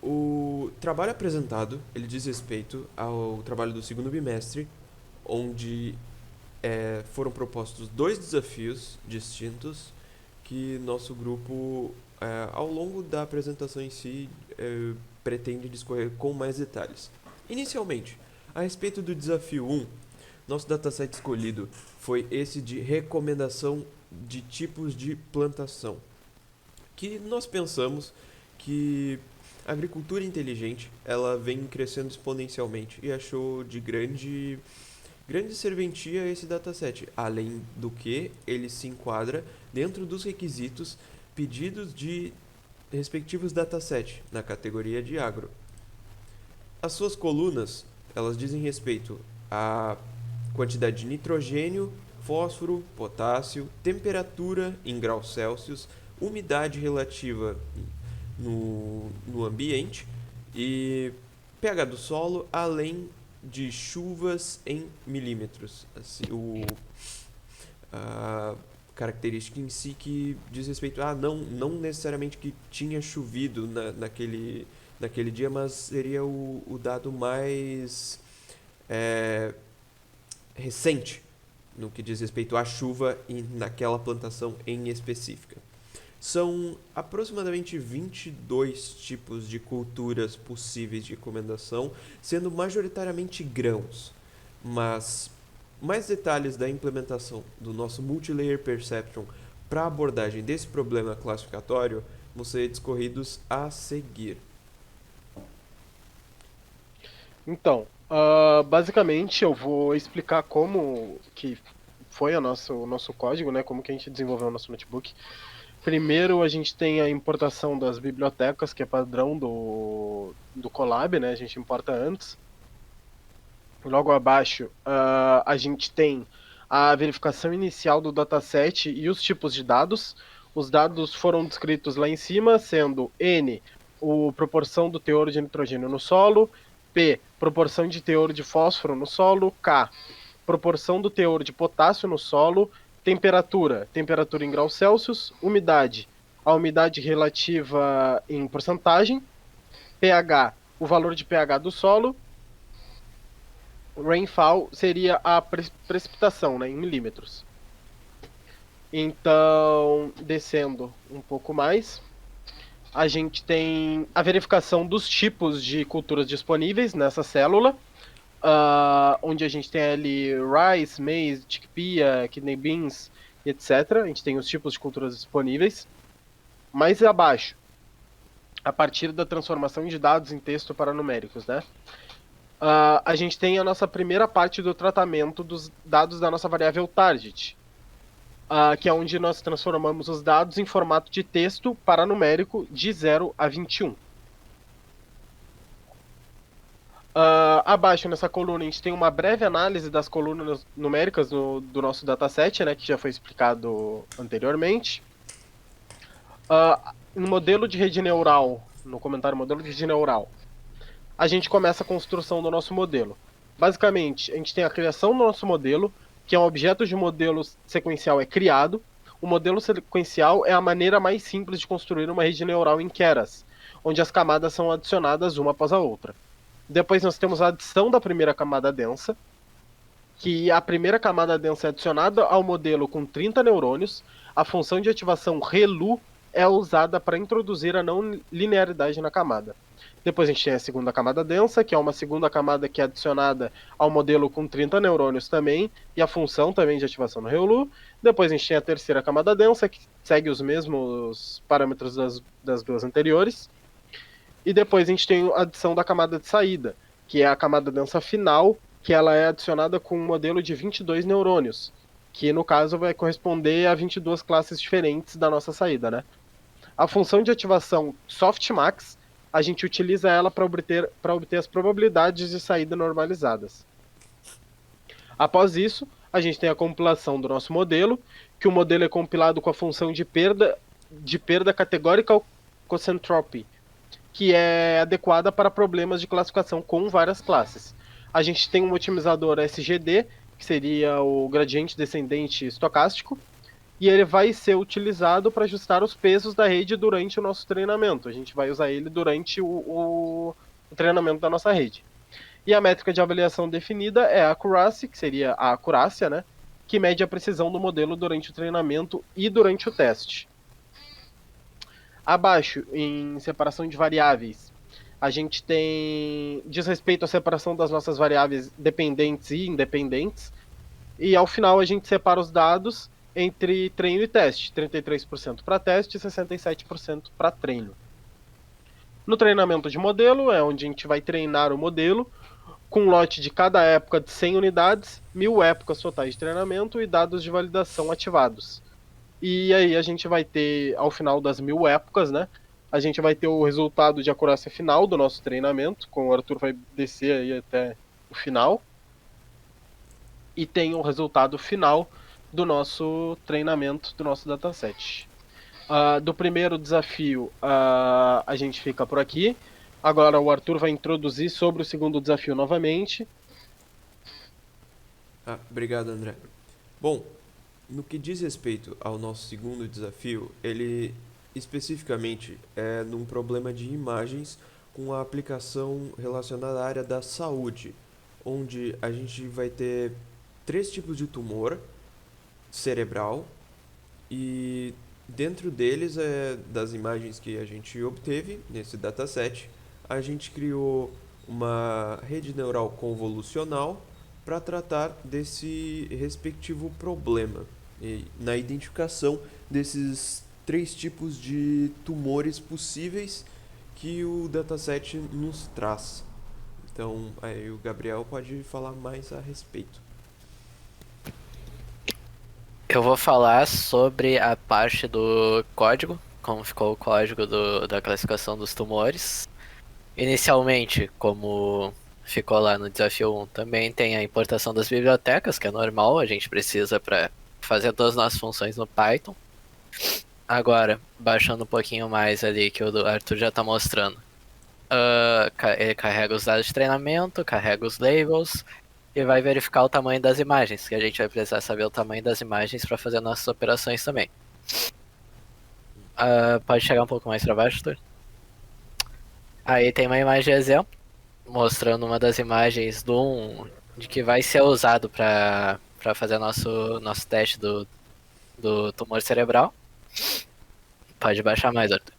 O trabalho apresentado, ele diz respeito ao trabalho do segundo bimestre, onde foram propostos dois desafios distintos que nosso grupo, ao longo da apresentação em si, pretende discorrer com mais detalhes. Inicialmente, a respeito do desafio 1, nosso dataset escolhido foi esse de recomendação de tipos de plantação, que nós pensamos que a agricultura inteligente ela vem crescendo exponencialmente e achou de grande serventia esse dataset, além do que ele se enquadra dentro dos requisitos pedidos de respectivos dataset na categoria de agro. As suas colunas, elas dizem respeito à quantidade de nitrogênio, fósforo, potássio, temperatura em graus Celsius, umidade relativa no ambiente e pH do solo, além de chuvas em milímetros. Assim, a característica em si que diz respeito a não necessariamente que tinha chovido naquele dia, mas seria o dado mais é, recente no que diz respeito à chuva e naquela plantação em específica. São aproximadamente 22 tipos de culturas possíveis de recomendação, sendo majoritariamente grãos. Mas mais detalhes da implementação do nosso Multilayer Perceptron para a abordagem desse problema classificatório vão ser discorridos a seguir. Então, basicamente eu vou explicar como que foi o nosso código, né? Como que a gente desenvolveu o nosso notebook. Primeiro a gente tem a importação das bibliotecas, que é padrão do Colab, né? A gente importa antes. Logo abaixo, a gente tem a verificação inicial do dataset e os tipos de dados. Os dados foram descritos lá em cima, sendo N, a proporção do teor de nitrogênio no solo, P, proporção de teor de fósforo no solo, K, proporção do teor de potássio no solo, temperatura em graus Celsius, umidade, a umidade relativa em porcentagem, pH, o valor de pH do solo, rainfall seria a precipitação, né, em milímetros. Então, descendo um pouco mais, a gente tem a verificação dos tipos de culturas disponíveis nessa célula, onde a gente tem ali rice, maize, chickpea, kidney beans, etc. A gente tem os tipos de culturas disponíveis. Mais abaixo, a partir da transformação de dados em texto para numéricos, né? A gente tem a nossa primeira parte do tratamento dos dados da nossa variável target, que é onde nós transformamos os dados em formato de texto para numérico de 0 a 21. Abaixo nessa coluna a gente tem uma breve análise das colunas numéricas do nosso dataset, né, que já foi explicado anteriormente. No modelo de rede neural, no comentário modelo de rede neural, a gente começa a construção do nosso modelo. Basicamente, a gente tem a criação do nosso modelo, que é um objeto de modelo sequencial é criado. O modelo sequencial é a maneira mais simples de construir uma rede neural em Keras, onde as camadas são adicionadas uma após a outra. Depois nós temos a adição da primeira camada densa, que a primeira camada densa é adicionada ao modelo com 30 neurônios. A função de ativação ReLU é usada para introduzir a não linearidade na camada. Depois a gente tem a segunda camada densa, que é uma segunda camada que é adicionada ao modelo com 30 neurônios também, e a função também de ativação no ReLU. Depois a gente tem a terceira camada densa, que segue os mesmos parâmetros das duas anteriores. E depois a gente tem a adição da camada de saída, que é a camada densa final, que ela é adicionada com um modelo de 22 neurônios, que no caso vai corresponder a 22 classes diferentes da nossa saída, né? A função de ativação softmax, a gente utiliza ela para obter as probabilidades de saída normalizadas. Após isso, a gente tem a compilação do nosso modelo, que o modelo é compilado com a função de perda categórica Cosentropy, que é adequada para problemas de classificação com várias classes. A gente tem um otimizador SGD, que seria o gradiente descendente estocástico, e ele vai ser utilizado para ajustar os pesos da rede durante o nosso treinamento. A gente vai usar ele durante o treinamento da nossa rede. E a métrica de avaliação definida é a accuracy, que seria a acurácia, né? Que mede a precisão do modelo durante o treinamento e durante o teste. Abaixo, em separação de variáveis, a gente tem diz respeito à separação das nossas variáveis dependentes e independentes. E ao final a gente separa os dados entre treino e teste, 33% para teste e 67% para treino. No treinamento de modelo é onde a gente vai treinar o modelo com lote de cada época de 100 unidades, 1000 épocas totais de treinamento e dados de validação ativados. E aí a gente vai ter, ao final das 1000 épocas, né? A gente vai ter o resultado de acurácia final do nosso treinamento, com o Arthur vai descer aí até o final. E tem o resultado final do nosso treinamento, do nosso dataset. Do primeiro desafio, a gente fica por aqui. Agora o Arthur vai introduzir sobre o segundo desafio novamente. Obrigado, André. Bom, no que diz respeito ao nosso segundo desafio, ele especificamente é num problema de imagens com a aplicação relacionada à área da saúde, onde a gente vai ter 3 tipos de tumor cerebral e dentro deles, das imagens que a gente obteve nesse dataset, a gente criou uma rede neural convolucional para tratar desse respectivo problema e na identificação desses 3 tipos de tumores possíveis que o dataset nos traz. Então, aí o Gabriel pode falar mais a respeito. Eu vou falar sobre a parte do código, como ficou o código da classificação dos tumores. Inicialmente, como ficou lá no desafio 1, também tem a importação das bibliotecas, que é normal, a gente precisa para fazer todas as nossas funções no Python. Agora, baixando um pouquinho mais ali, que o Arthur já está mostrando. Ele carrega os dados de treinamento, carrega os labels e vai verificar o tamanho das imagens, que a gente vai precisar saber o tamanho das imagens para fazer nossas operações também. Pode chegar um pouco mais para baixo, Arthur? Aí tem uma imagem de exemplo, mostrando uma das imagens de que vai ser usado para fazer nosso teste do tumor cerebral. Pode baixar mais, Arthur.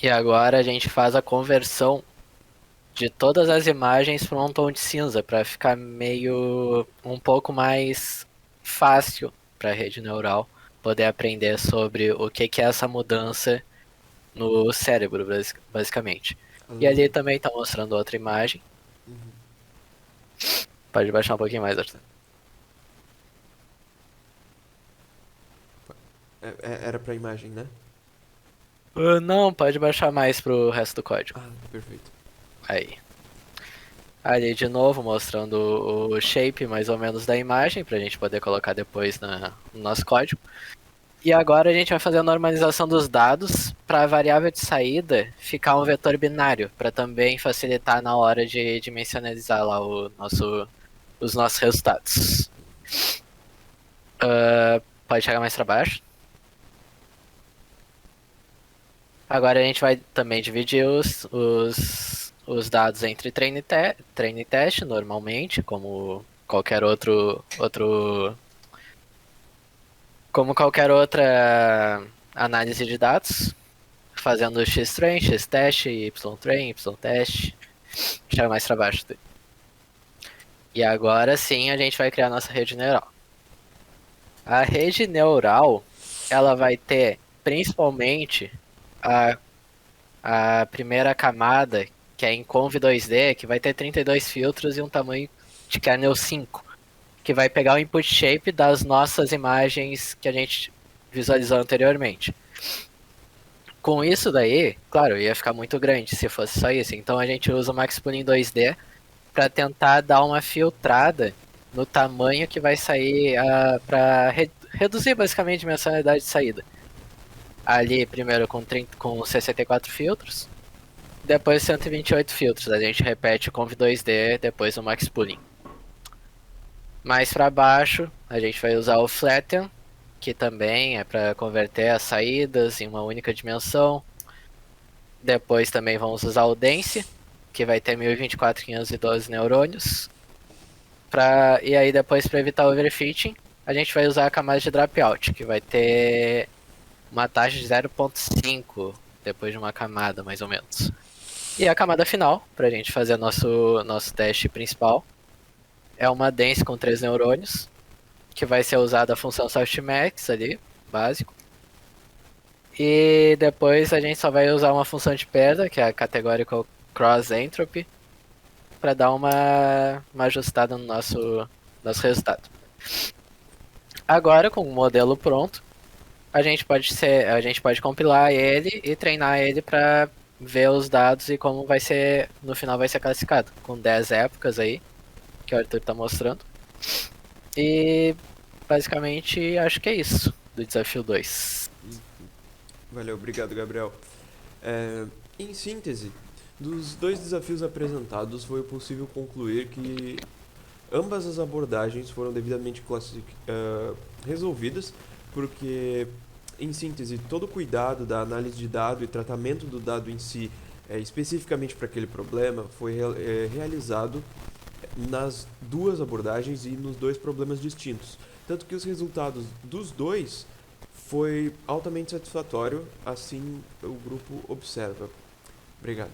E agora a gente faz a conversão de todas as imagens para um tom de cinza, para ficar meio um pouco mais fácil para a rede neural poder aprender sobre o que é essa mudança no cérebro, basicamente. E ali também está mostrando outra imagem. Pode baixar um pouquinho mais, Arthur. Era para imagem, né? Não, pode baixar mais pro resto do código. Perfeito. Aí. Ali de novo mostrando o shape mais ou menos da imagem pra gente poder colocar depois no nosso código. E agora a gente vai fazer a normalização dos dados para a variável de saída ficar um vetor binário, para também facilitar na hora de dimensionalizar lá os nossos resultados. Pode chegar mais para baixo. Agora a gente vai também dividir os dados entre treino e teste, normalmente, como qualquer outra análise de dados, fazendo x-train, x-teste, y-train, y-teste. Chega mais para baixo. E agora sim a gente vai criar a nossa rede neural. A rede neural, ela vai ter principalmente a primeira camada, que é em Conv 2D, que vai ter 32 filtros e um tamanho de kernel 5, que vai pegar o input shape das nossas imagens que a gente visualizou anteriormente. Com isso daí, claro, ia ficar muito grande se fosse só isso. Então a gente usa o Maxpooling 2D para tentar dar uma filtrada no tamanho que vai sair para reduzir basicamente a dimensionalidade de saída. Ali primeiro com 64 filtros, depois 128 filtros. A gente repete o Conv 2D, depois o Maxpooling. Mais para baixo, a gente vai usar o Flatten, que também é para converter as saídas em uma única dimensão. Depois também vamos usar o Dense, que vai ter 1024.512 neurônios. E aí depois, para evitar o overfitting, a gente vai usar a camada de dropout, que vai ter uma taxa de 0,5 depois de uma camada, mais ou menos. E a camada final, para a gente fazer nosso teste principal, é uma Dense com 3 neurônios, que vai ser usada a função softmax ali, básico. E depois a gente só vai usar uma função de perda, que é a Categorical Cross Entropy, para dar uma ajustada no nosso resultado. Agora, com o modelo pronto, a gente pode compilar ele e treinar ele para ver os dados e como vai ser, no final vai ser classificado, com 10 épocas aí, que o Arthur está mostrando. E basicamente acho que é isso do desafio 2. Valeu, obrigado, Gabriel. Em síntese, dos 2 desafios apresentados, foi possível concluir que ambas as abordagens foram devidamente resolvidas, porque, em síntese, todo o cuidado da análise de dado e tratamento do dado em si, especificamente para aquele problema, foi realizado nas 2 abordagens e nos 2 problemas distintos. Tanto que os resultados dos 2 foi altamente satisfatório, assim o grupo observa. Obrigado.